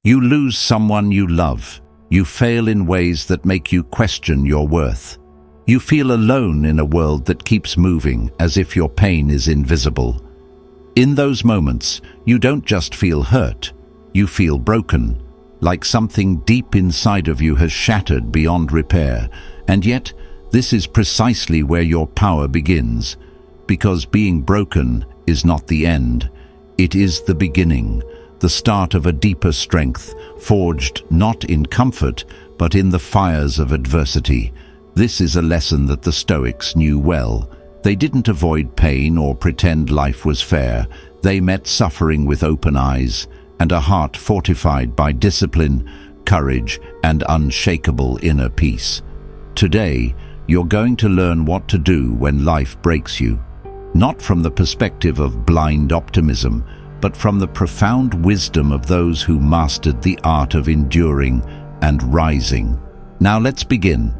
You lose someone you love. You fail in ways that make you question your worth. You feel alone in a world that keeps moving as if your pain is invisible. In those moments, you don't just feel hurt, you feel broken, like something deep inside of you has shattered beyond repair. And yet, this is precisely where your power begins, because being broken is not the end. It is the beginning, the start of a deeper strength, forged not in comfort, but in the fires of adversity. This is a lesson that the Stoics knew well. They didn't avoid pain or pretend life was fair. They met suffering with open eyes and a heart fortified by discipline, courage, and unshakable inner peace. Today, you're going to learn what to do when life breaks you, not from the perspective of blind optimism, but from the profound wisdom of those who mastered the art of enduring and rising. Now let's begin.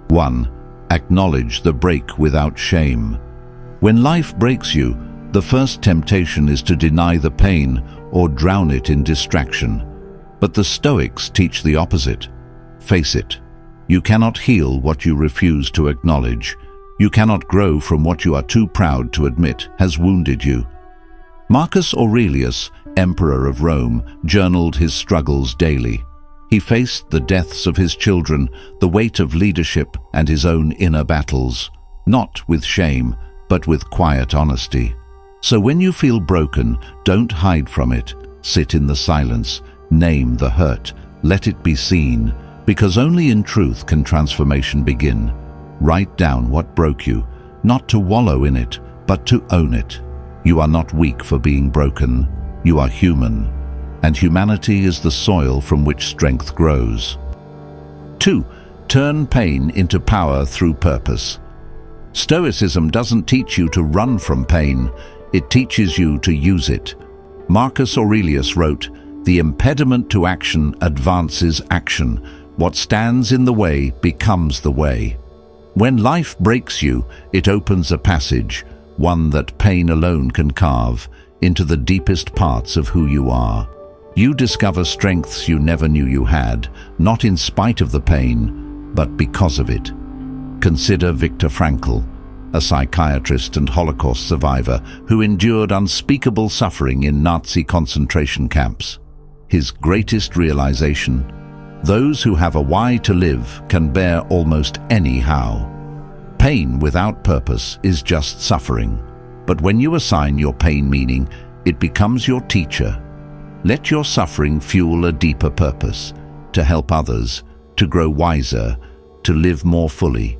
1. Acknowledge the break without shame. When life breaks you, the first temptation is to deny the pain or drown it in distraction. But the Stoics teach the opposite. Face it. You cannot heal what you refuse to acknowledge. You cannot grow from what you are too proud to admit has wounded you. Marcus Aurelius, Emperor of Rome, journaled his struggles daily. He faced the deaths of his children, the weight of leadership, and his own inner battles, not with shame, but with quiet honesty. So when you feel broken, don't hide from it. Sit in the silence, name the hurt, let it be seen, because only in truth can transformation begin. Write down what broke you, not to wallow in it, but to own it. You are not weak for being broken. You are human, and humanity is the soil from which strength grows. 2. Turn pain into power through purpose. Stoicism doesn't teach you to run from pain, it teaches you to use it. Marcus Aurelius wrote, "The impediment to action advances action. What stands in the way becomes the way." When life breaks you, it opens a passage, one that pain alone can carve, into the deepest parts of who you are. You discover strengths you never knew you had, not in spite of the pain, but because of it. Consider Viktor Frankl, a psychiatrist and Holocaust survivor who endured unspeakable suffering in Nazi concentration camps. His greatest realization: those who have a why to live can bear almost any how. Pain without purpose is just suffering, but when you assign your pain meaning, it becomes your teacher. Let your suffering fuel a deeper purpose, to help others, to grow wiser, to live more fully.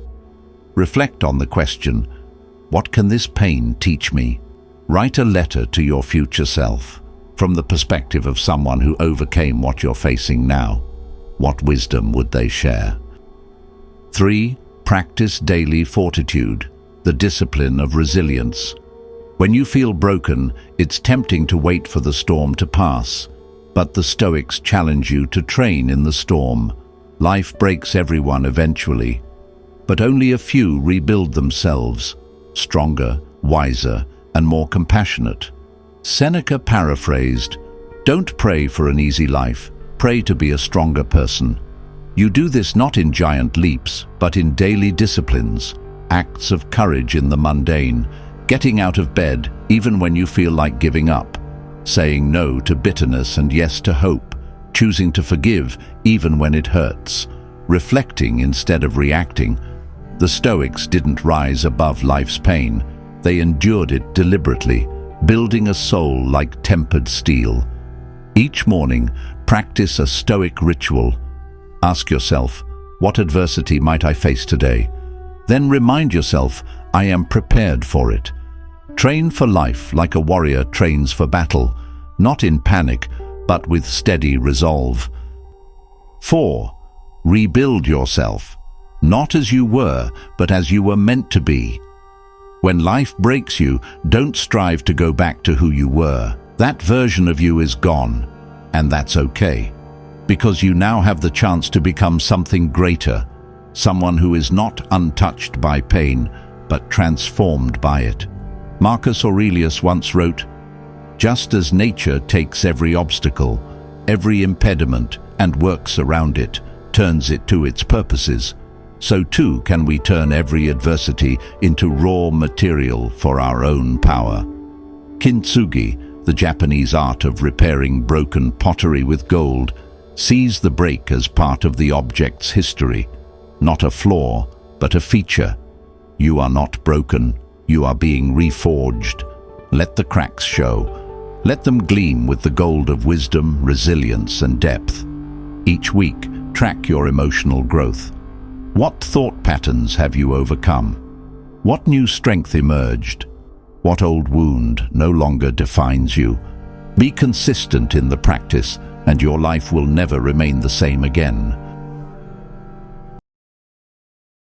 Reflect on the question, what can this pain teach me? Write a letter to your future self, from the perspective of someone who overcame what you're facing now. What wisdom would they share? 3. Practice daily fortitude, the discipline of resilience. When you feel broken, it's tempting to wait for the storm to pass. But the Stoics challenge you to train in the storm. Life breaks everyone eventually, but only a few rebuild themselves, stronger, wiser, and more compassionate. Seneca paraphrased, "Don't pray for an easy life, pray to be a stronger person." You do this not in giant leaps, but in daily disciplines, acts of courage in the mundane, getting out of bed even when you feel like giving up, saying no to bitterness and yes to hope, choosing to forgive even when it hurts, reflecting instead of reacting. The Stoics didn't rise above life's pain. They endured it deliberately, building a soul like tempered steel. Each morning, practice a Stoic ritual. Ask yourself, what adversity might I face today? Then remind yourself, I am prepared for it. Train for life like a warrior trains for battle, not in panic, but with steady resolve. 4. Rebuild yourself, not as you were, but as you were meant to be. When life breaks you, don't strive to go back to who you were. That version of you is gone, and that's okay, because you now have the chance to become something greater, someone who is not untouched by pain, but transformed by it. Marcus Aurelius once wrote, "Just as nature takes every obstacle, every impediment and works around it, turns it to its purposes, so too can we turn every adversity into raw material for our own power. Kinsugi, the Japanese art of repairing broken pottery with gold, sees the break as part of the object's history, not a flaw, but a feature. You are not broken, you are being reforged. Let the cracks show. Let them gleam with the gold of wisdom, resilience, and depth. Each week, track your emotional growth. What thought patterns have you overcome? What new strength emerged? What old wound no longer defines you? Be consistent in the practice, and your life will never remain the same again.